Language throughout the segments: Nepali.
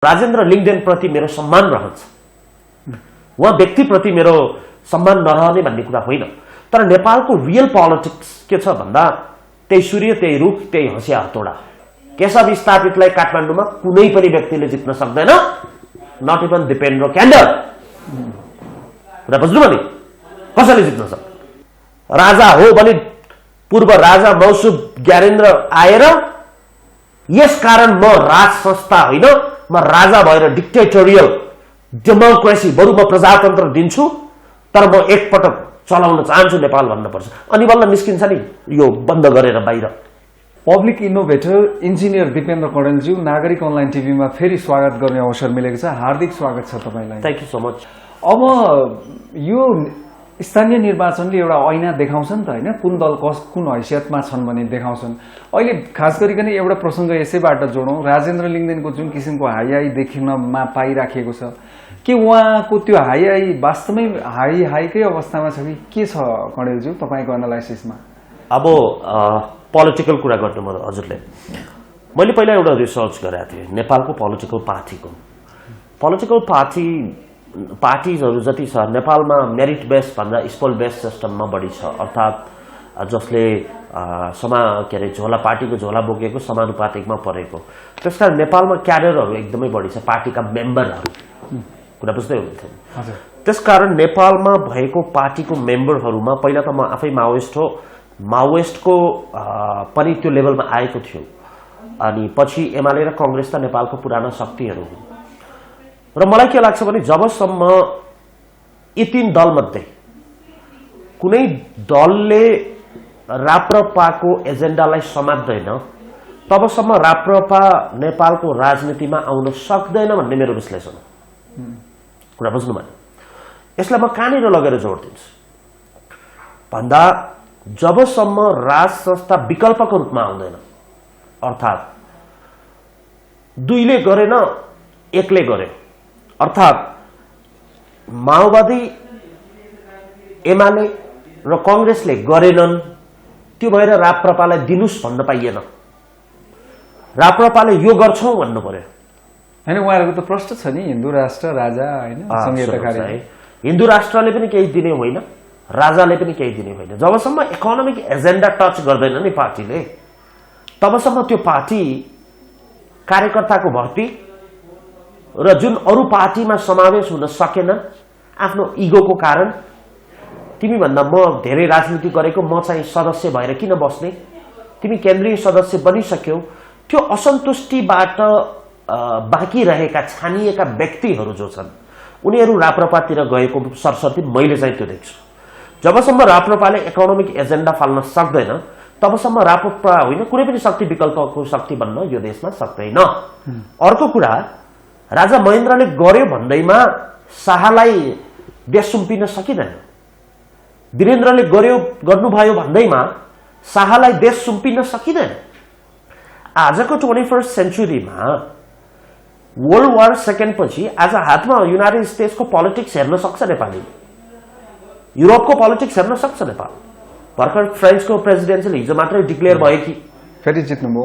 राजेन्द्र लिङ्गदेन प्रति मेरो सम्मान रहन्छ, उहाँ व्यक्तिप्रति मेरो सम्मान नरहने भन्ने कुरा होइन। तर नेपालको रियल पोलिटिक्स के छ भन्दा त्यही सूर्य, त्यही रुख, त्यही हँसिया हतोडा। केशव स्थापितलाई काठमाडौँमा कुनै पनि व्यक्तिले जित्न सक्दैन, नट इभन दिपेन्द्र क्यान्डल। कुरा बुझ्नु भने कसैले जित्न सक्छ? राजा हो भने पूर्व राजा मौसुफ ज्ञानेन्द्र आएर यस कारण म राज संस्था होइन, म राजा भएर डिक्टेटोरियल डेमोक्रेसी बरु म प्रजातन्त्र दिन्छु, तर म एकपटक चलाउन चाहन्छु नेपाल भन्नुपर्छ। अनि बल्ल निस्किन्छ नि यो बन्द गरेर बाहिर। पब्लिक इनोभेटर इन्जिनियर दिपेन्द्र कौडेलज्यू, नागरिक अनलाइन टिभीमा फेरि स्वागत गर्ने अवसर मिलेको छ। हार्दिक स्वागत छ तपाईँलाई। Thank you so much. अब यो स्थानीय निर्वाचनले एउटा ऐना देखाउँछ नि त होइन, कुन दल कुन हैसियतमा छन् भने देखाउँछन्। अहिले खास गरिकन एउटा प्रसङ्ग यसैबाट जोडौँ, राजेन्द्र लिङ्गदेनको जुन किसिमको हाई देख्नमा पाइराखेको छ, के उहाँको त्यो हाई वास्तवमै हाईकै अवस्थामा छ कि के छ कौडेलज्यू तपाईँको एनालाइसिसमा? अब पोलिटिकल कुरा गर्नु म हजुरले, मैले पहिला एउटा रिसर्च गरेको थिएँ नेपालको पोलिटिकल पार्टिजहरू जति छ नेपालमा मेरिट बेस्ड भन्दा स्पोल बेस्ड सिस्टममा बढी छ। अर्थात् जसले के अरे झोला पार्टीको झोला बोकेको समानुपातिकमा परेको। त्यसकारण नेपालमा क्याडरहरू एकदमै बढी छ, पार्टीका मेम्बरहरू। कुरा बुझ्दै हुनुहुन्थ्यो। त्यसकारण नेपालमा भएको पार्टीको मेम्बरहरूमा पहिला त म आफै माओइस्ट हो, माओइस्टको पनि त्यो लेभलमा आएको थियो। अनि पछि एमाले र कङ्ग्रेस त नेपालको पुराना शक्तिहरू हुन्। र मलाई के लाग्छ भने जबसम्म यी तीन दलमध्ये कुनै दलले राप्रपाको एजेन्डालाई समात्दैन तबसम्म राप्रपा नेपालको राजनीतिमा आउन सक्दैन भन्ने मेरो विश्लेषण हो। कुरा बुझ्नु भने यसलाई म कहाँनिर लगेर जोड दिन्छु भन्दा जबसम्म राज संस्था विकल्पको रूपमा आउँदैन, अर्थात् दुईले गरेन एकले गर्यो, अर्थात् माओवादी एमाले र कङ्ग्रेसले गरेनन्, त्यो भएर राप्रपालाई दिनुस् भन्न पाइएन। राप्रपाले यो गर्छौं भन्नु पर्यो हैन। उहाँहरूको त प्रश्न छ नि, हिन्दू राष्ट्र राजा हैन, संहिताकारी। हिन्दू राष्ट्रले पनि केही दिने होइन, राजाले पनि केही दिने होइन। जबसम्म इकोनोमिक एजेन्डा टच गर्दैन नि पार्टीले, तबसम्म त्यो पार्टी कार्यकर्ताको भर्ती र जुन अरू पार्टीमा समावेश हुन सकेन आफ्नो इगोको कारण, तिमी भन्दा म धेरै राजनीति गरेको, म चाहिँ सदस्य भएर किन बस्ने, तिमी केन्द्रीय सदस्य बनिसक्यौ, त्यो असन्तुष्टिबाट बाँकी रहेका छानिएका व्यक्तिहरू जो छन् उनीहरू राप्रपातिर गएको सरस्वती मैले चाहिँ त्यो देख्छु। जबसम्म राप्रपाले इकोनोमिक एजेन्डा फाल्न सक्दैन तबसम्म राप्रपा होइन कुनै पनि शक्ति विकल्पको शक्ति बन्न यो देशमा सक्दैन। अर्को कुरा, राजा महेन्द्रले गर्यो भन्दैमा शाहलाई देश सुम्पिन सकिँदैन, वीरेन्द्रले गर्नुभयो भन्दैमा शाहलाई देश सुम्पिन सकिँदैन। आजको 21st सेन्चुरीमा वर्ल्ड वार सेकेन्ड पछि आज हातमा युनाइटेड स्टेट्सको पोलिटिक्स हेर्न सक्छ नेपालले, युरोपको पोलिटिक्स हेर्न सक्छ नेपाल। भर्खर फ्रेन्चको प्रेसिडेन्सियल हिजो मात्रै डिक्लेयर भयो कि फेरि जित्नुभयो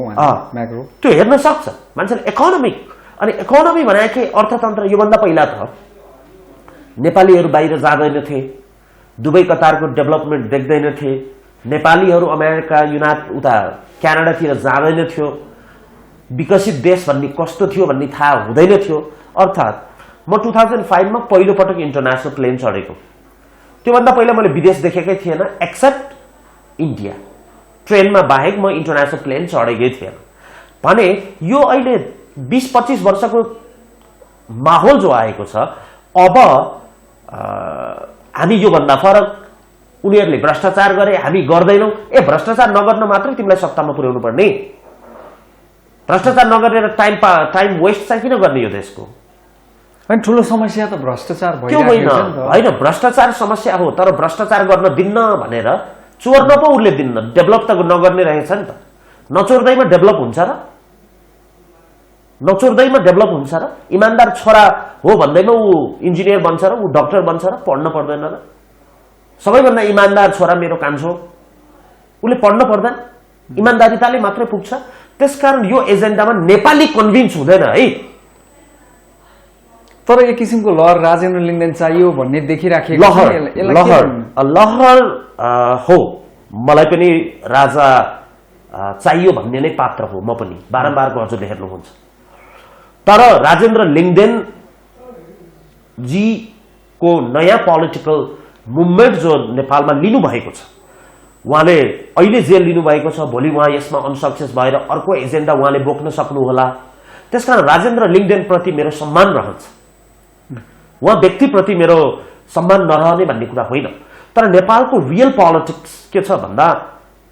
म्याक्रो, त्यो हेर्न सक्छ मान्छेले। इकोनोमिक अनि इकोनोमी भनेको अर्थतन्त्र, योभन्दा पहिला त नेपालीहरू बाहिर जाँदैनथे, दुबई कतारको डेभलपमेन्ट देख्दैनथे, नेपालीहरू अमेरिका उता क्यानाडातिर जाँदैनथ्यो, विकसित देश भन्ने कस्तो थियो भन्ने थाहा हुँदैन थियो। अर्थात् म 2005 मा पहिलो पटक इन्टरनेसनल प्लेन चढेको, त्योभन्दा पहिला मैले विदेश देखेकै थिएन एक्सेप्ट इन्डिया। ट्रेनमा बाहेक म इन्टरनेसनल प्लेन चढेकै थिएन भने यो अहिले 20-25 वर्षको माहौल जो आएको छ, अब हामी योभन्दा फरक, उनीहरूले भ्रष्टाचार गरे हामी गर्दैनौँ। भ्रष्टाचार नगर्न मात्रै तिमीलाई सत्तामा पुर्याउनु पर्ने, भ्रष्टाचार नगरेर टाइम वेस्ट चाहिँ किन गर्ने यो देशको? अनि ठुलो समस्या त भ्रष्टाचार होइन, भ्रष्टाचार समस्या हो, तर भ्रष्टाचार गर्न दिन्न भनेर चोर्न पो उसले दिन्न, डेभलप त नगर्ने रहेछ नि त। नचोर्दैमा डेभलप हुन्छ र? नचोर्दैमा डेभलप हुन्छ र? इमान्दार छोरा हो भन्दैमा ऊ इन्जिनियर बन्छ र, ऊ डाक्टर बन्छ र? पढ्न पर्दैन र? सबैभन्दा इमान्दार छोरा मेरो कान्छो, उसले पढ्न पर्दैन, इमान्दारिताले मात्रै पुग्छ। त्यसकारण यो एजेन्डामा नेपाली कन्भिन्स हुँदैन है। तर एक किसिमको लहर राजेन्द्र लिङ्गदेन चाहियो भन्ने देखिराखेको लहर छ। यसलाई के लहर भन्नु? लहर हो, मलाई पनि राजा चाहियो भन्ने नै पात्र हो, म पनि बारम्बारको हजुरले हेर्नुहुन्छ। तर राजेन्द्र लिङ्गदेन जी को नयाँ पोलिटिकल मुभमेन्ट जो नेपालमा लिनुभएको छ, उहाँले अहिले जेल लिनुभएको छ, भोलि उहाँ यसमा अनसक्सेस भएर अर्को एजेन्डा उहाँले बोक्न सक्नुहोला। त्यसकारण राजेन्द्र लिङ्गदेन प्रति मेरो सम्मान रहन्छ, उहाँ व्यक्तिप्रति मेरो सम्मान नरहने भन्ने कुरा होइन। तर नेपालको रियल पोलिटिक्स के छ भन्दा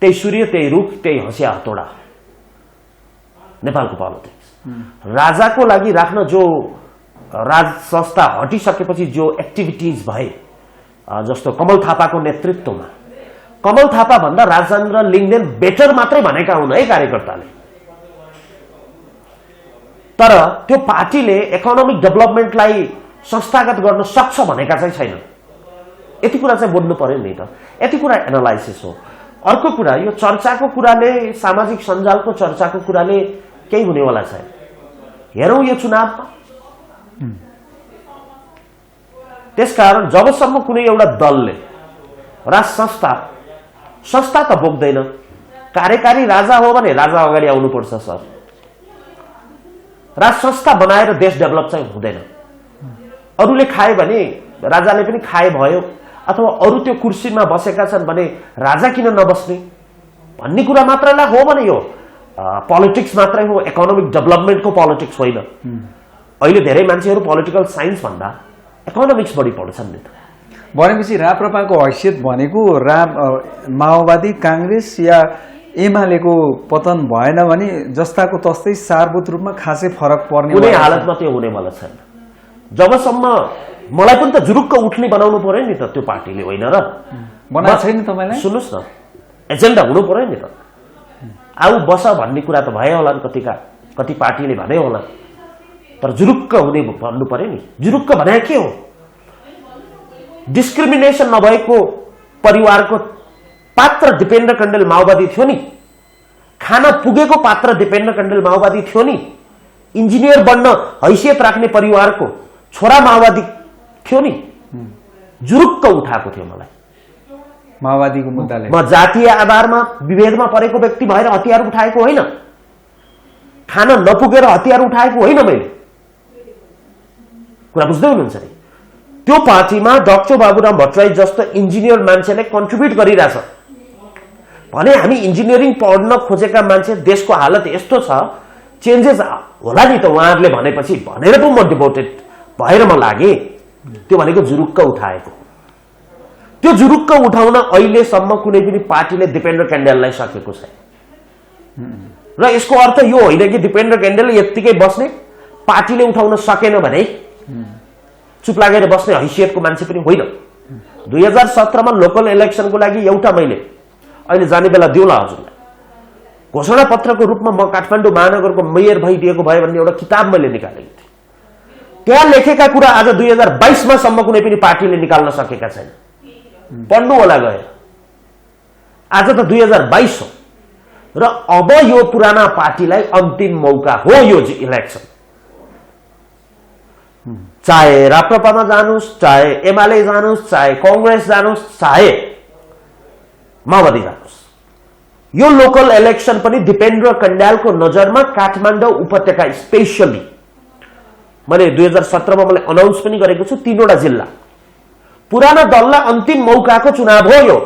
त्यही सूर्य, त्यही रुख, त्यही हँसिया हतोडा नेपालको पोलिटिक्स। राजाको लागि राख्न जो राज संस्था हटिसकेपछि जो एक्टिभिटिज भए, जस्तो कमल थापाको नेतृत्वमा, कमल थापा भन्दा राजेन्द्र लिङ्गदेन बेटर मात्रै भनेका हुन् है कार्यकर्ताले। तर त्यो पार्टीले इकोनोमिक डेभलपमेन्टलाई संस्थागत गर्न सक्छ भनेका चाहिँ छैन। यति कुरा चाहिँ बोल्नु पर्यो नि त, यति कुरा एनालाइसिस हो। अर्को कुरा, यो चर्चाको कुराले, सामाजिक सञ्जालको चर्चाको कुराले केही हुनेवाला छैन। हेरौँ यो चुनावमा। त्यसकारण जबसम्म कुनै एउटा दलले राज संस्था त बोक्दैन, कार्यकारी राजा हो भने राजा अगाडि आउनुपर्छ सर। राज संस्था बनाएर देश डेभलप चाहिँ हुँदैन। अरूले खाए भने राजाले पनि खाए भयो, अथवा अरू त्यो कुर्सीमा बसेका छन् भने राजा किन नबस्ने भन्ने कुरा मात्रैलाई हो भने यो पोलिटिक्स मात्रै हो, इकोनोमिक डेभलपमेन्टको पोलिटिक्स होइन। अहिले धेरै मान्छेहरू पोलिटिकल साइन्स भन्दा इकोनोमिक्स बढी पढ्छन् नि त। भनेपछि राप्रपाको हैसियत भनेको माओवादी, काङ्ग्रेस या एमालेको पतन भएन भने जस्ताको तस्तै सारभूत रूपमा खासै फरक पर्ने कुनै हालतमा त्यो हुनेवाला छैन। जबसम्म मलाई पनि त जुरुक्क उठ्ने बनाउनु पर्यो नि त त्यो पार्टीले, होइन र? बनाएको छैन तपाईँलाई? सुन्नुहोस् न, एजेन्डा हुनु पर्यो नि त। आऊ बस भन्ने कुरा त भयो होला, कति पार्टीले भने होला, तर जुरुक्क हुने भन्नु पर्यो नि। जुरुक्क भने के हो? डिस्क्रिमिनेसन नभएको परिवारको पात्र दिपेन्द्र कण्डेल माओवादी थियो नि, खान पुगेको पात्र दिपेन्द्र कण्डेल माओवादी थियो नि, इन्जिनियर बन्न हैसियत राख्ने परिवारको छोरा माओवादी थियो नि, जुरुक्क उठाएको थियो मलाई माओवादीको मुद्दाले। म जातीय आधारमा विभेदमा परेको व्यक्ति भएर हतियार उठाएको होइन, खान नपुगेर हतियार उठाएको होइन मैले। कुरा बुझ्दै हुनुहुन्छ नि? त्यो पार्टीमा डाक्टर बाबुराम भट्टराई जस्तो इन्जिनियर मान्छेले कन्ट्रिब्युट गरिरहेछ भने हामी इन्जिनियरिङ पढ्न खोजेका मान्छे, देशको हालत यस्तो छ, चेन्जेस होला नि त उहाँहरूले भनेपछि भनेर पो म डिभोटेड भएर म लागेँ। त्यो भनेको जुरुक्क उठाएको। त्यो जुरुक्क उठाउन अहिलेसम्म कुनै पनि पार्टीले दिपेन्द्र कण्डेललाई सकेको छैन। र यसको अर्थ यो होइन कि दिपेन्द्र कण्डेल यत्तिकै बस्ने, पार्टीले उठाउन सकेन भने चुप लागेर बस्ने हैसियतको मान्छे पनि होइन। 2017 मा लोकल इलेक्सनको लागि एउटा मैले अहिले जाने बेला दिउला हजुरलाई घोषणा पत्रको रूपमा म काठमाडौँ महानगरको मेयर भइदिएको भए भन्ने एउटा किताब मैले निकालेको थिएँ। त्यहाँ लेखेका कुरा आज 2022 मा सम्म कुनै पनि पार्टीले निकाल्न सकेका छैन। पढ्नु होला गएर। आज त 2022 हो र अब यो पुराना पार्टीलाई अन्तिम मौका हो यो इलेक्सन। चाहे राप्रपामा जानुस्, चाहे एमाले जानुस्, चाहे कांग्रेस जानुस्, चाहे माओवादी जानुस्, यो लोकल इलेक्सन पनि दिपेन्द्र कण्डेलको नजरमा काठमाडौँ उपत्यका स्पेशली मैले 2017 मा मैले अनाउन्स पनि गरेको छु, 3 वटा जिल्ला पुराना दललाई अन्तिम मौकाको चुनाव हो यो।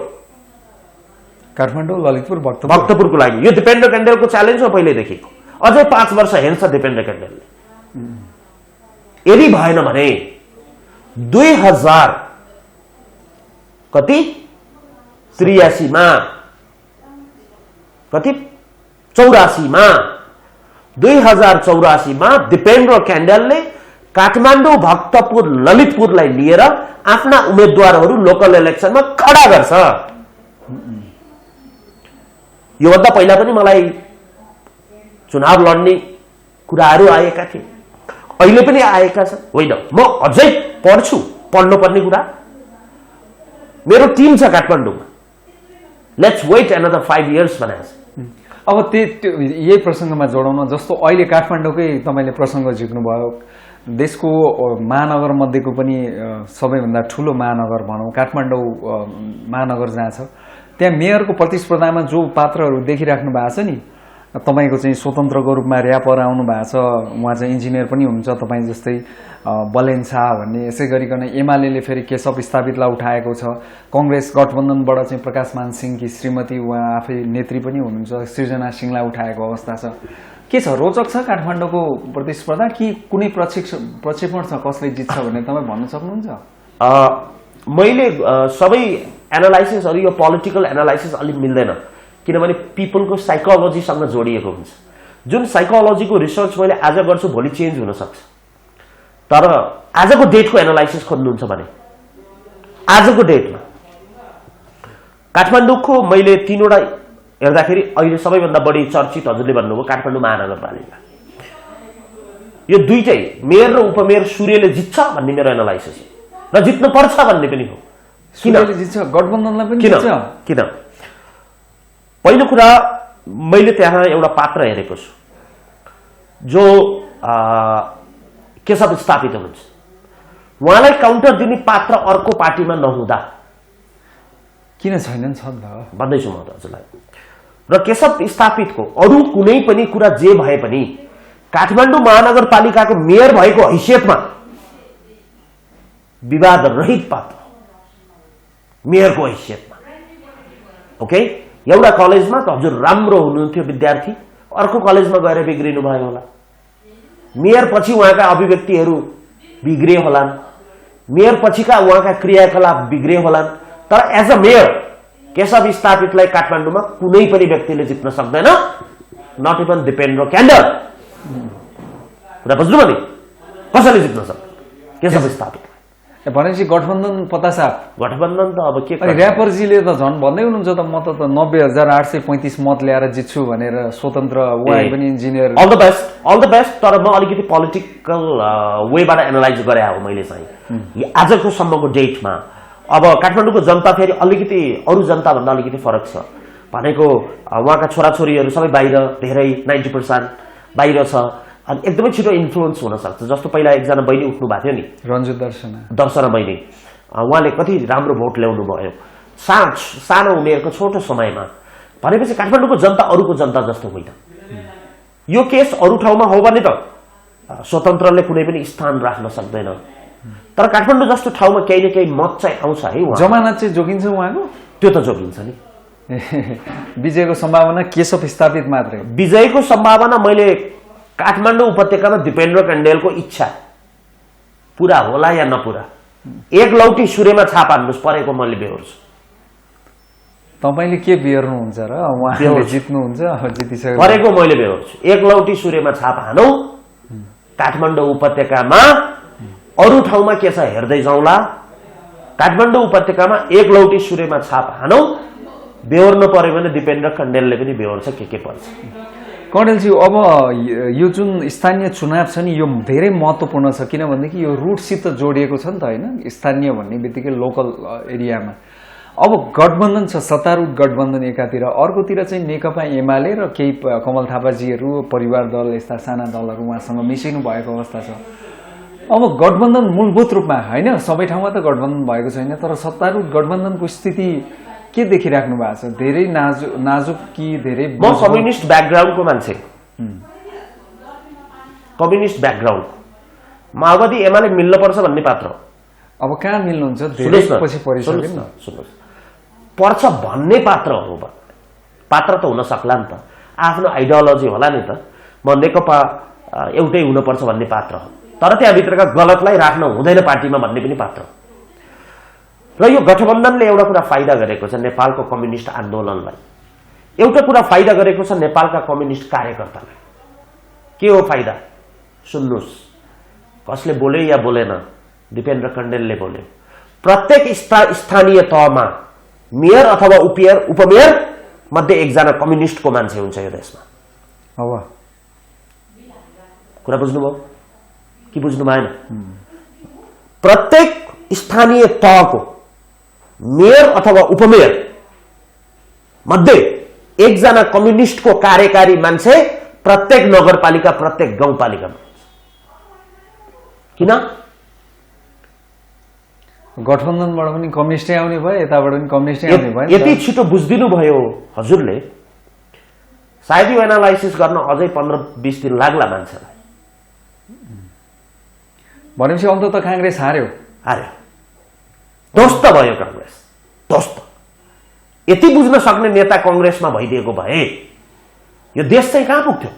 काठमाडौँ, ललितपुर, भक्तपुरको लागि यो दिपेन्द्र कण्डेलको च्यालेन्ज हो पहिलेदेखिको। अझै 5 वर्ष हेर्छ दिपेन्द्र कण्डेलले। यदि भएन भने 2000 कति 83 मा कति 84 मा 2084 मा दिपेन्द्र कण्डेलले काठमाडौँ, भक्तपुर, ललितपुरलाई लिएर आफ्ना उम्मेदवारहरू लोकल इलेक्सनमा खडा गर्छ। योभन्दा पहिला पनि मलाई चुनाव लड्ने कुराहरू आएका थिए, अहिले पनि आएका छन्। होइन, म अझै पढ्छु, पढ्नुपर्ने कुरा। मेरो टिम छ काठमाडौँमा, लेट्स वेट अनदर 5 इयर्स भनेको छ। अब यही प्रसङ्गमा जोडाउन, जस्तो अहिले काठमाडौँकै तपाईँले प्रसङ्ग झिक्नुभयो, देशको महानगर मध्येको पनि सबैभन्दा ठुलो महानगर भनौँ काठमाडौँ महानगर जहाँ छ त्यहाँ मेयरको प्रतिस्पर्धामा जो पात्रहरू देखिराख्नु भएको छ नि तपाईको चाहिँ स्वतन्त्रको रूपमा र्यापर आउनु भएको छ उहाँ चाहिँ इन्जिनियर पनि हुनुहुन्छ तपाईँ जस्तै बलेन शाह भन्ने यसै गरिकन एमाले फेरि केशव स्थापितलाई उठाएको छ कांग्रेस गठबन्धनबाट चाहिँ प्रकाशमान सिंहकी श्रीमती उहाँ आफै नेत्री पनि हुनुहुन्छ सृजना सिंहलाई उठाएको अवस्था छ के छ रोचक छ काठमाडौँको प्रतिस्पर्धा कि कुनै प्रक्षेपण छ कसले जित्छ भनेर तपाईँ भन्न सक्नुहुन्छ मैले सबै एनालाइसिसहरू यो पोलिटिकल एनालाइसिस अलिक मिल्दैन किनभने पिपलको साइकोलोजीसँग जोडिएको हुन्छ जुन साइकोलोजीको रिसर्च मैले आज गर्छु भोलि चेन्ज हुन सक्छ तर आजको डेटको एनालाइसिस खोज्नुहुन्छ भने आजको डेटमा काठमाडौँको मैले तीनवटा हेर्दाखेरि अहिले सबैभन्दा बढी चर्चित हजुरले भन्नुभयो काठमाडौँ महानगरपालिका यो दुईटै मेयर र उपमेयर सूर्यले जित्छ भन्ने मेरो एनालाइसिस र जित्नु पर्छ भन्ने पनि हो सूर्यले जित्छ गठबन्धनलाई पनि जित्छ किन पहिलो कुरा मैले त्यहाँ एउटा पात्र हेरेको छु जो केशव स्थापित हुनुहुन्छ उहाँलाई काउन्टर दिने पात्र अर्को पार्टीमा नहुँदा किन छैनन् छ त भन्दैछु म हजुरलाई र केशव स्थापितको अरू कुनै पनि कुरा जे भए पनि काठमाडौँ महानगरपालिकाको मेयर भएको हैसियतमा विवाद रहित पात्र मेयरको हैसियतमा ओके एउटा कलेजमा त हजुर राम्रो हुनुहुन्थ्यो विद्यार्थी अर्को कलेजमा गएर बिग्रिनु भयो होला मेयर पछि उहाँका अभिव्यक्तिहरू बिग्रे होलान् मेयर पछिका उहाँका क्रियाकलाप बिग्रे होलान् तर एज अ मेयर केशव स्थापितलाई काठमाडौँमा कुनै पनि व्यक्तिले जित्न सक्दैन नट इभन दिपेन्द्र क्यान्डल कुरा बुझ्नु भने कसैले जित्न सक्दैन केशव स्थापित भनेपछि गठबन्धन पतासाप गठबन्धन त अब के र्यापरजीले त झन् भन्दै हुनुहुन्छ त म त 90,835 मत ल्याएर जित्छु भनेर स्वतन्त्र उहाँ पनि इन्जिनियर अल द बेस्ट तर म अलिकति पोलिटिकल वेबाट एनालाइज गरे हो मैले चाहिँ आजको सम्मको डेटमा अब काठमाडौँको जनता फेरि अलिकति अरू जनताभन्दा अलिकति फरक छ भनेको उहाँका छोराछोरीहरू सबै बाहिर धेरै 90% बाहिर छ अनि एकदमै छिटो इन्फ्लुएन्स हुन सक्छ जस्तो पहिला एकजना बहिनी उठ्नु भएको थियो नि रन्जु दर्शना बहिनी उहाँले कति राम्रो भोट ल्याउनु भयो सानो उमेरको छोटो समयमा भनेपछि काठमाडौँको जनता अरूको जनता जस्तो होइन यो केस अरू ठाउँमा हो भने त स्वतन्त्रले कुनै पनि स्थान राख्न सक्दैन तर काठमाडौँ जस्तो ठाउँमा केही न केही मत चाहिँ आउँछ है जमानत चाहिँ जोगिन्छ उहाँको त्यो त जोगिन्छ नि विजयको सम्भावना केशव स्थापित मात्रै विजयको सम्भावना मैले काठमाडौँ उपत्यकामा दिपेन्द्र कण्डेलको इच्छा पूरा होला या नपुरा एक लौटी सूर्यमा छाप हान्नुहोस् परेको मैले बेहोर्छु तपाईले के बेहोर्नुहुन्छ र उहाँले जित्नुहुन्छ जितिसक्यो परेको मैले बेहोर्छु एक लौटी सूर्यमा छाप हानौं काठमाडौँ उपत्यकामा अरू ठाउँमा के छ हेर्दै जाउँला काठमाडौँ उपत्यकामा एक लौटी सूर्यमा छाप हानौं बेहोर्नु पर्यो भने दिपेन्द्र कण्डेलले पनि बेहोर्छ के पर्छ कणेलजी अब यो जुन स्थानीय चुनाव छ नि यो धेरै महत्त्वपूर्ण छ किनभनेदेखि यो रुटसित जोडिएको छ नि त होइन स्थानीय भन्ने बित्तिकै लोकल एरियामा अब गठबन्धन छ सत्तारूढ गठबन्धन एकातिर अर्कोतिर चाहिँ नेकपा एमाले र केही कमल थापाजीहरू परिवार दल यस्ता साना दलहरू उहाँसँग मिसिनु भएको अवस्था छ अब गठबन्धन मूलभूत रूपमा होइन सबै ठाउँमा त गठबन्धन भएको छैन तर सत्तारूढ गठबन्धनको स्थिति के देखिराख्नु भएको छ धेरै नाजुक कि धेरै म कम्युनिस्ट ब्याकग्राउन्डको मान्छे कम्युनिस्ट ब्याकग्राउन्ड माओवादी एमाले मिल्न पर्छ भन्ने पात्र अब कहाँ मिल्नुहुन्छ धेरै पछि परिसक्यो सुन्नुहोस् पर्छ भन्ने पात्र हो पात्र त हुन सक्ला नि त आफ्नो आइडियोलोजी होला नि त म नेकपा एउटै हुनुपर्छ भन्ने पात्र हो तर त्यहाँभित्रका गलतलाई राख्न हुँदैन पार्टीमा भन्ने पनि पात्र हो र यो गठबन्धनले एउटा कुरा फाइदा गरेको छ नेपालको कम्युनिस्ट आन्दोलनलाई एउटा कुरा फाइदा गरेको छ नेपालका कम्युनिस्ट कार्यकर्तालाई के हो फाइदा सुन्नुहोस् कसले बोले या बोलेन दिपेन्द्र कण्डेलले बोल्यो प्रत्येक स्थानीय तहमा मेयर अथवा उपमेयर मध्ये एकजना कम्युनिस्टको मान्छे हुन्छ यो देशमा अब कुरा बुझ्नुभयो कि बुझ्नु भएन प्रत्येक स्थानीय तहको मेयर अथवा उपमेयर मध्ये एकजना कम्युनिस्टको कार्यकारी मान्छे प्रत्येक नगरपालिका प्रत्येक गाउँपालिकामा किन? गठबन्धनबाट पनि कम्युनिस्टै आउने भयो, यताबाट पनि कम्युनिस्टै आउने भयो। यति छिटो बुझिदिनु भयो हजुरले, सायद यो एनालाइसिस गर्न अझै 15-20 दिन लाग्ला मान्छेलाई। भनेपछि अन्तत कांग्रेस हार्यो। ध्वस्त भयो कांग्रेस, ध्वस्त। यति बुझ्न सक्ने नेता कांग्रेसमा भइदिएको भए यो देश चाहिँ कहाँ पुग्थ्यो?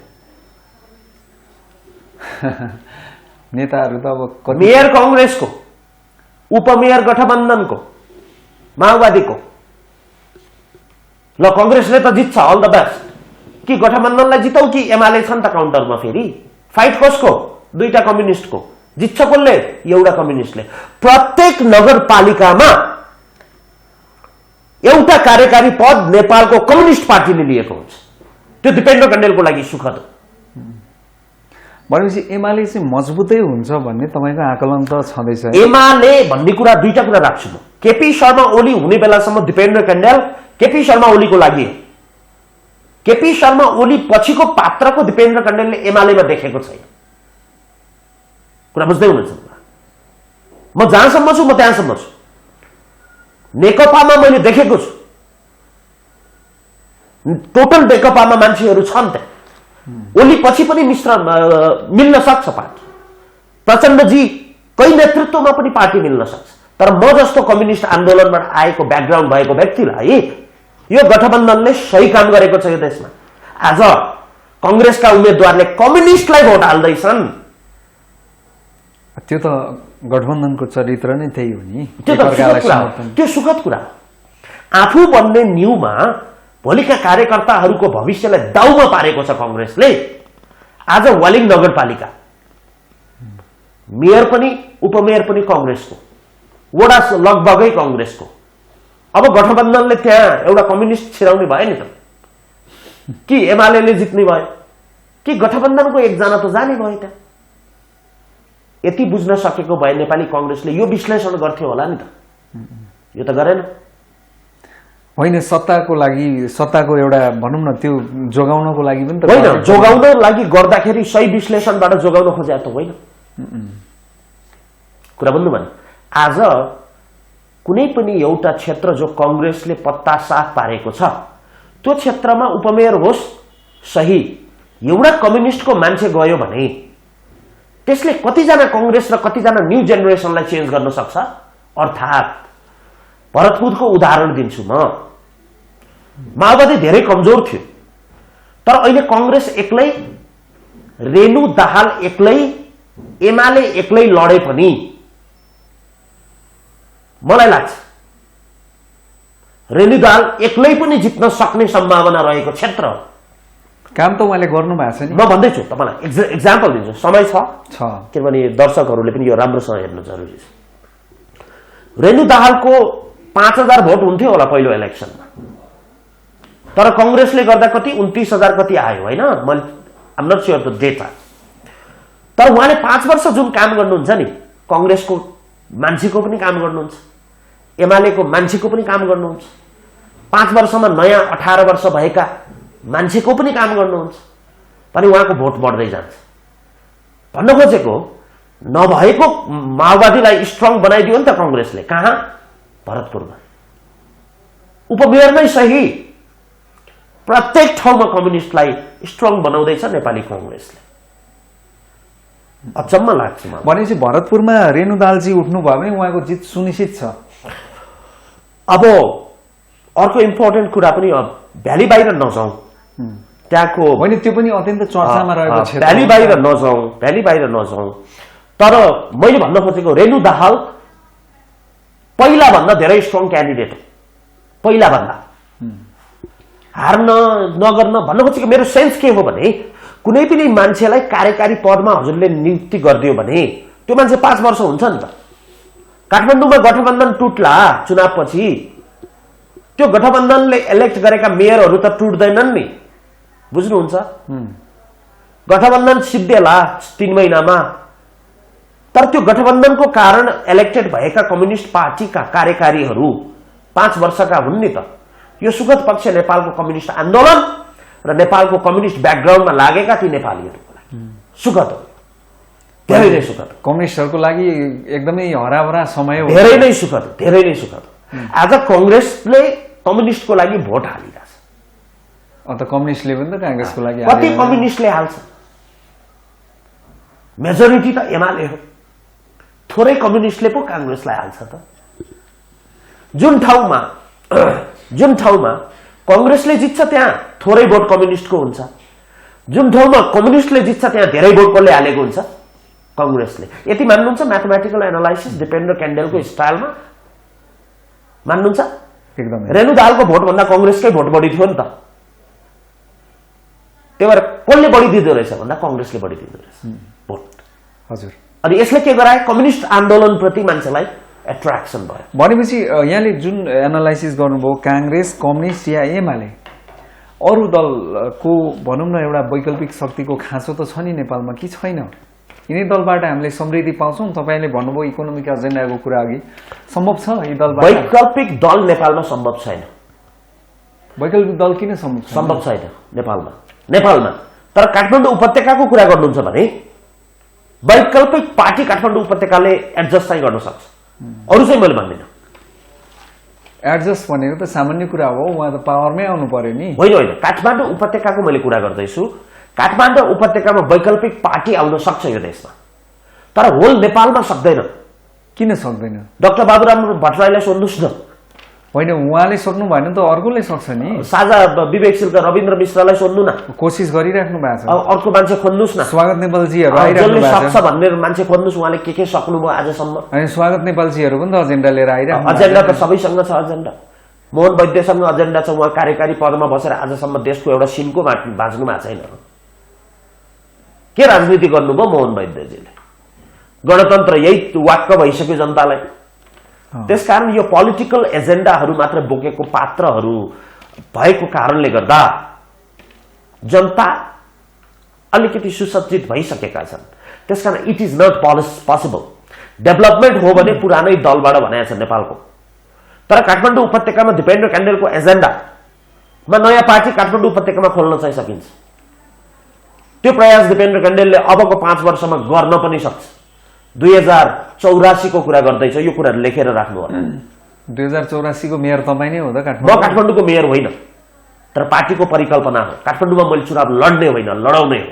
नेताहरू त अब मेयर कांग्रेसको, उपमेयर गठबन्धनको, माओवादीको। ल कांग्रेसले त जित्छ, अल द बेस्ट। कि गठबन्धनलाई जितौ कि एमाले छ नि त काउन्टरमा फेरि? फाइट कसको? दुईटा कम्युनिस्टको। जित्छ कसले? एउटा कम्युनिस्टले। प्रत्येक नगरपालिकामा एउटा कार्यकारी पद नेपालको कम्युनिस्ट पार्टीले लिएको हुन्छ। त्यो दिपेन्द्र कण्डेलको लागि सुखद हो। भनेपछि एमाले चाहिँ मजबुतै हुन्छ भन्ने तपाईको आकलन त छँदैछ। एमाले भन्ने कुरा दुईटा कुरा राख्छु म। केपी शर्मा ओली हुने बेलासम्म दिपेन्द्र कण्डेल केपी शर्मा ओलीको लागि हो। केपी शर्मा ओली पछिको पात्रको दिपेन्द्र कण्डेलले एमालेमा देखेको छैन। कुरा बुझ्दै हुनुहुन्छ? म जहाँसम्म छु म त्यहाँसम्म छु। नेकपामा मैले देखेको छु, टोटल नेकपामा मान्छेहरू छन् त्यहाँ। ओली पछि पनि मिल्न सक्छ पार्टी। प्रचण्डजीकै नेतृत्वमा पनि पार्टी मिल्न सक्छ। तर म जस्तो कम्युनिस्ट आन्दोलनबाट आएको ब्याकग्राउन्ड भएको व्यक्तिलाई यो गठबन्धनले सही काम गरेको छ। यो देशमा आज कंग्रेसका उम्मेद्वारले कम्युनिस्टलाई भोट हाल्दैछन्। त्यो त गठबन्धनको चरित्र नै त्यही हो नि। त्यो सुखद कुरा। आफू बन्ने न्यूमा भोलिका कार्यकर्ताहरूको भविष्यलाई दाउमा पारेको छ कांग्रेसले। आज वालिङ नगरपालिका मेयर पनि उपमेयर पनि कांग्रेसको, वडा लगभगै कांग्रेसको। अब गठबन्धनले त्यहाँ एउटा कम्युनिस्ट छिराउने भयो नि त? कि एमाले जित्ने भयो? कि गठबन्धनको एकजना त जाने भयो त? यति बुझ्न सकेको भए नेपाली कांग्रेसले यो विश्लेषण गर्थ्यो होला नि त? यो त गरेन। होइन, सत्ताको लागि, सत्ताको एउटा भनौँ न त्यो जोगाउनको लागि पनि त होइन। जोगाउन लागि गर्दाखेरि सही विश्लेषणबाट जोगाउन खोजे त होइन। कुरा बुझ्नु भने आज कुनै पनि एउटा क्षेत्र जो कांग्रेसले पत्ता साफ पारेको छ, त्यो क्षेत्रमा उपमेयर होस् सही, एउटा कम्युनिस्टको मान्छे गयो भने त्यसले कतिजना कांग्रेस र कतिजना न्यू जेनेरेसनलाई चेन्ज गर्न सक्छ। अर्थात् भरतपुरको उदाहरण दिन्छु म। माओवादी धेरै कमजोर थियो, तर अहिले कांग्रेस एक्लै, रेणु दाहाल एक्लै, एमाले एक्लै लडे पनि मलाई लाग्छ रेणु दाहाल एक्लै पनि जित्न सक्ने सम्भावना रहेको क्षेत्र हो। काम त उहाँले गर्नु भएको छ नि। म भन्दैछु तपाईँलाई एक्जाम्पल दिन्छु। समय छ किनभने दर्शकहरूले पनि यो राम्रोसँग हेर्नु जरुरी छ। रेणु दाहालको 5000 भोट हुन्थ्यो होला पहिलो इलेक्सनमा, तर कांग्रेसले गर्दा कति 29,000 कति आयो होइन? मैले आम नट स्योर द डेटा। तर उहाँले 5 वर्ष जुन काम गर्नुहुन्छ नि, कांग्रेसको मान्छेको पनि काम गर्नुहुन्छ, एमालेको मान्छेको पनि काम गर्नुहुन्छ, 5 वर्षमा नयाँ 18 वर्ष भएका मान्छेको पनि काम गर्नुहुन्छ, पनि उहाँको भोट बढ्दै जान्छ। भन्न खोजेको नभएको माओवादीलाई स्ट्रङ बनाइदियो नि त कांग्रेसले। कहाँ? भरतपुरमा। उपमेयर नै सही, प्रत्येक ठाउँमा कम्युनिस्टलाई स्ट्रङ बनाउँदैछ नेपाली कांग्रेसले। अचम्म लाग्छ मलाई। भनेपछि भरतपुरमा रेणु दाहालजी उठ्नु भयो भने उहाँको जित सुनिश्चित छ। अब अर्को इम्पोर्टेन्ट कुरा पनि, भ्याली बाहिर नजाउँ, त्यहाँको होइन त्यो पनि अत्यन्त चर्चामा रहेको क्षेत्र। भ्याली बाहिर नजाउँ। तर मैले भन्न खोजेको रेणु दाहाल पहिला भन्दा धेरै स्ट्रङ क्यान्डिडेट हो। पहिला भन्दा हार्न नगर्न भन्न खोजेको मेरो सेन्स के हो भने, कुनै पनि मान्छेलाई कार्यकारी पदमा हजुरले नियुक्ति गरिदियो भने त्यो मान्छे 5 वर्ष हुन्छ नि त। काठमाडौँमा गठबन्धन टुट्ला चुनावपछि, त्यो गठबन्धनले इलेक्ट गरेका मेयरहरू त टुट्दैनन् नि, बुझ्नुहुन्छ? गठबन्धन सिद्धिएला 3 महिनामा, तर त्यो गठबन्धनको कारण इलेक्टेड भएका कम्युनिस्ट पार्टीका कार्यकारीहरू 5 वर्षका हुन् नि त। यो सुखद पक्ष नेपालको कम्युनिस्ट आन्दोलन र नेपालको कम्युनिस्ट ब्याकग्राउन्डमा लागेका ती नेपालीहरूको लागि सुखद हो। धेरै नै सुखद, कम्युनिस्टहरूको लागि एकदमै हराभरा समय हो। धेरै नै सुखद, धेरै नै सुखद। आज कांग्रेसले कम्युनिस्टको लागि भोट हालिरहेछ। अन्त कम्युनिस्टले पनि त कांग्रेसको लागि कति कम्युनिस्टले हाल्छ? मेजोरिटी त एमाले हो, थोरै कम्युनिस्टले पो कांग्रेसलाई हाल्छ त। जुन ठाउँमा कांग्रेसले जित्छ त्यहाँ थोरै भोट कम्युनिस्टको हुन्छ, जुन ठाउँमा कम्युनिस्टले जित्छ त्यहाँ धेरै भोट कसले हालेको हुन्छ? कांग्रेसले। यति मान्नुहुन्छ म्याथमेटिकल एनालाइसिस दिपेन्द्र क्यान्डेलको स्टाइलमा? मान्नुहुन्छ? एकदमै। रेणु दाहालको भोट भन्दा कांग्रेसकै भोट बढी थियो नि त। त्यही भएर कसले बढी दिँदो रहेछ भन्दा कांग्रेसले बढी दिँदो रहेछ भोट। हजुर। अनि यसले के गरायो? कम्युनिस्ट आन्दोलनप्रति मान्छेलाई एट्र्याक्सन भयो। भनेपछि यहाँले जुन एनालाइसिस गर्नुभयो कांग्रेस, कम्युनिस्ट या एमाले, अरू दलको भनौँ न एउटा वैकल्पिक शक्तिको खाँचो त छ नि नेपालमा कि छैन? यिनै दलबाट हामीले समृद्धि पाउँछौँ। तपाईँले भन्नुभयो इकोनोमिक एजेन्डाको कुरा अघि, सम्भव छ यी दलबाट? वैकल्पिक दल नेपालमा सम्भव छैन। वैकल्पिक दल किन सम्भव छैन? सम्भव छैन नेपालमा। तर काठमाडौँ उपत्यकाको कुरा गर्नुहुन्छ भने वैकल्पिक पार्टी काठमाडौँ उपत्यकाले एडजस्ट चाहिँ गर्न सक्छ, अरू चाहिँ मैले भन्दिनँ। एडजस्ट भनेको त सामान्य कुरा हो, उहाँ त पावरमै आउनु पर्यो नि। होइन, काठमाडौँ उपत्यकाको मैले कुरा गर्दैछु। काठमाडौँ उपत्यकामा वैकल्पिक पार्टी आउन सक्छ यो देशमा, तर होल नेपालमा सक्दैन। किन सक्दैन? डाक्टर बाबुराम भट्टराईलाई सोध्नुहोस् न। होइन, उहाँले सक्नु भएन त अर्कोले सक्छ नि। साझा विवेकशील रविन्द्र मिश्रलाई सोध्नु न, कोसिस गरिराख्नु भएको छ। अर्को मान्छे खोज्नुहोस् न। स्वागत नेपालजीहरू जसले आइराख्नु भएको सक्छ छ भन्ने मान्छे खोज्नुहोस्, उहाँले के सक्नुभयो आजसम्म। अनि स्वागत नेपालजीहरू पनि त एजेन्डा लिएर आइराख्नु। एजेन्डा त सबैसँग छ। एजेन्डा मोहन वैद्यसँग एजेन्डा छ, उहाँ कार्यकारी पदमा बसेर आजसम्म देशको एउटा सिमको भाँच्नु भएको छैन। के राजनीति गर्नुभयो मोहन वैद्यजीले? गणतन्त्र यही वाक्क भइसक्यो जनतालाई। त्यसकारण यो पोलिटिकल एजेन्डाहरू मात्र बोकेको पात्रहरू भएको कारणले गर्दा जनता अलिकति सुसज्जित भइसकेका छन्। त्यसकारण it is not possible. Development हो भने पुरानै दलबाट भनेको छ नेपालको। तर काठमाडौँ उपत्यकामा दिपेन्द्र क्यान्डेलको एजेन्डामा नयाँ पार्टी काठमाडौँ उपत्यकामा खोल्न चाहिँ सकिन्छ। त्यो प्रयास दिपेन्द्र क्यान्डेलले अबको 5 वर्षमा गर्न पनि सक्छ। 2084 को कुरा गर्दैछ, यो कुरा लेखेर राख्नु होला। 2084 को मेयर तपाईँ नै हो त म काठमाडौँ? काठमाडौँको मेयर होइन, तर पार्टीको परिकल्पना हो। काठमाडौँमा मैले चुनाव लड्ने होइन, लडाउने हो।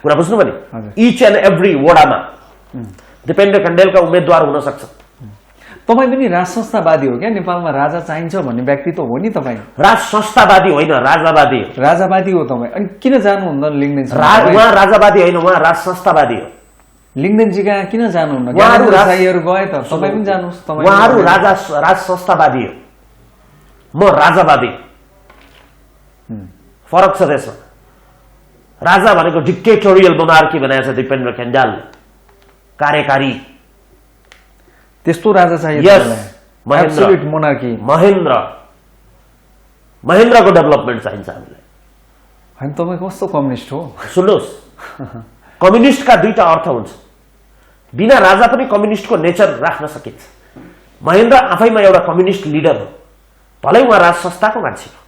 कुरा बुझ्नु भने इच एन्ड एभ्री वडामा दिपेन्द्र क्यान्डेलका उम्मेद्वार हुन सक्छ। तपाईँ पनि राज संस्थावादी हो क्या? नेपालमा राजा चाहिन्छ भन्ने व्यक्तित्व हो नि तपाईँ? राज संस्थावादी होइन, राजावादी हो। राजावादी हो तपाईँ। अनि किन जानुहुन्न लिङ्गदेन? उहाँ राजावादी होइन, उहाँ राज संस्थावादी हो। लिङ्गदेनजी कहाँ किन जानुहुन्न? ज्ञानेन्द्रशाहीहरू गए त, तपाईँ पनि जानुहोस्। उहाँहरू राज संस्थावादी हो, म राजावादी। फरक छ त्यसमा। राजा भनेको डिक्टेटोरियल मोनार्की बनाएको छ दिपेन्द्र क्यान्डेलले, कार्यकारी। त्यस्तो राजा चाहियो? Absolute monarchy. महेन्द्रको डेभलपमेन्ट चाहिन्छ हामीलाई। होइन, तपाईँ कस्तो कम्युनिस्ट हो? सुन्नुहोस्, कम्युनिस्टका दुईटा अर्थ हुन्छ। बिना राजा पनि कम्युनिस्टको नेचर राख्न सकिन्छ। महेन्द्र आफैमा एउटा कम्युनिस्ट लिडर हो, भलै उहाँ राज संस्थाको मान्छे हो।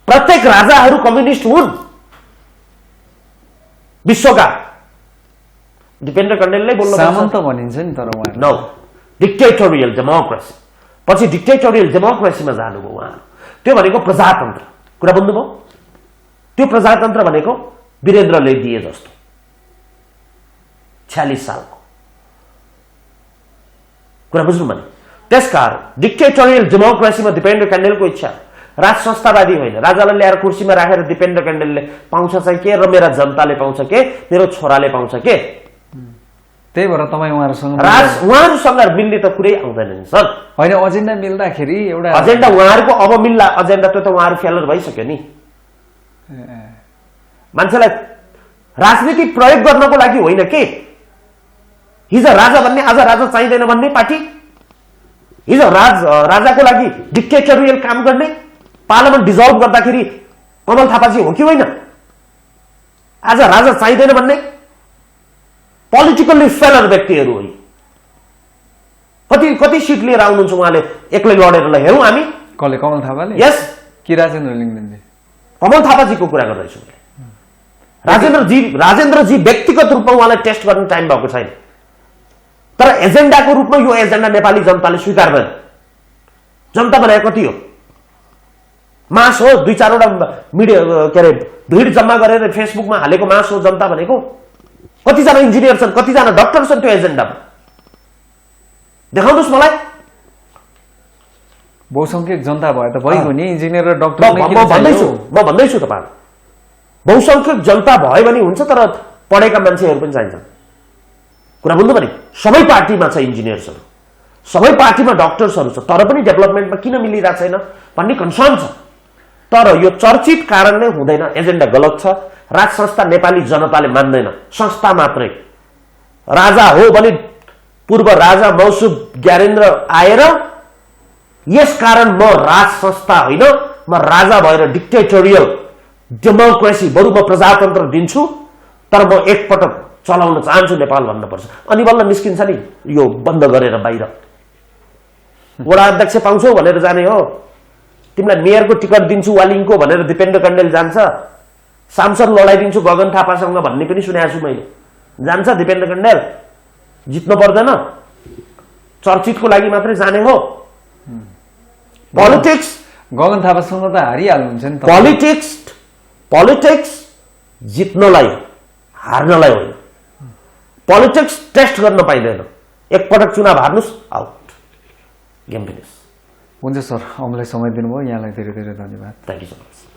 प्रत्येक राजाहरू कम्युनिस्ट हुन् विश्वका। दिपेन्द्र क्यान्डेलले बोल्नु सामन्त भनिन्छ नि, तर उहाँ नो, डिक्टेटोरियल डेमोक्रेसी। पछि डिक्टेटोरियल डेमोक्रेसीमा जानुभयो उहाँ। त्यो भनेको प्रजातन्त्र। कुरा बुझ्नुभयो? त्यो प्रजातन्त्र भनेको वीरेन्द्रले दिए जस्तो 46 सालको कुरा बुझ्नु भने। त्यसकारण डिक्टेटोरियल डेमोक्रेसीमा दिपेन्द्र क्यान्डेलको इच्छा राज संस्थावादी होइन। राजालाई ल्याएर कुर्सीमा राखेर दिपेन्द्र क्यान्डेलले पाउँछ चाहिँ के, र मेरा जनताले पाउँछ के, मेरो छोराले पाउँछ के। त्यही भएर तपाईँ उहाँहरूसँग उहाँहरूसँग मिल्ने त कुरै आउँदैन नि सर। होइन, एजेन्डा मिल्दाखेरि एउटा एजेन्डा उहाँहरूको अब मिल्ला। एजेन्डा त उहाँहरू फेलर भइसक्यो नि। मान्छेलाई राजनीति प्रयोग गर्नको लागि होइन के। हिजो राजा भन्ने आज राजा चाहिँदैन भन्ने पार्टी, हिजो राजाको लागि डिक्टेटोरियल काम गर्ने, पार्लियामेन्ट डिजल्भ गर्दाखेरि कमल थापाजी हो कि होइन? आज राजा चाहिँदैन भन्ने पोलिटिकल्ली फेलर व्यक्तिहरू हो। कति सिट लिएर आउनुहुन्छ उहाँले एक्लै लडेर? ल हेरौँ हामी। कसले? कमल थापाले? यस। कि राजेन्द्र लिङ्गदेनले? कमल थापाजीको कुरा गर्दैछु। राजेन्द्रजी व्यक्तिगत रूपमा उहाँलाई टेस्ट गर्ने टाइम भएको छैन, तर एजेन्डाको रूपमा यो एजेन्डा नेपाली जनताले स्वीकार्दैन। जनता भनेको कति हो? मास हो, 2-4वटा मिडिया के अरे भिड जम्मा गरेर फेसबुकमा हालेको मास हो जनता भनेको? कतिजना इन्जिनियर छन्, कतिजना डाक्टर छन् त्यो एजेन्डामा? देखाउनुहोस् मलाई। बहुसंख्यक जनता भए त भइगयो नि, इन्जिनियर र डाक्टर म भन्दैछु तपाईहरु, बहुसंख्यक जनता भयो भने हुन्छ, तर पढेका मान्छेहरू पनि चाहिन्छन्। कुरा बुझ्नु भने सबै पार्टीमा छ इन्जिनियर्सहरू, सबै पार्टीमा डाक्टर्सहरू छ, तर पनि डेभलपमेन्टमा किन मिलिरहेको छैन भन्ने कन्सर्न छ। तर यो चर्चित कारणले हुँदैन, एजेन्डा गलत छ। राज संस्था नेपाली जनताले मान्दैन, संस्था मात्रै। राजा हो भने पूर्व राजा मौसुफ ज्ञानेन्द्र आएर यस कारण म राज संस्था होइन, म राजा भएर डिक्टेटोरियल डेमोक्रेसी बरु म प्रजातन्त्र दिन्छु, तर म एकपटक चलाउन चाहन्छु नेपाल भन्नुपर्छ। अनि बल्ल निस्किन्छ नि यो बन्द गरेर बाहिर। वडा अध्यक्ष पाउँछौ भनेर जाने हो, तिमीलाई मेयरको टिकट दिन्छु वालिङको भनेर दिपेन्द्र कण्डेल जान्छ, सांसद लडाइदिन्छु गगन थापासँग भन्ने पनि सुनेको छु मैले। जान्छ दिपेन्द्र कण्डेल? जित्नु पर्दैन, चर्चितको लागि मात्रै जाने हो। पोलिटिक्स गगन थापासँग त हारिहाल्नुहुन्छ नि। पोलिटिक्स जित्नलाई हार्नलाई होइन, पोलिटिक्स टेस्ट गर्न पाइँदैन। एकपटक चुनाव हार्नुस्, आउट, गेम फिनिस। हुन्छ सर, हामीलाई समय दिनुभयो, यहाँलाई धेरै धेरै धन्यवाद। Thank you so much.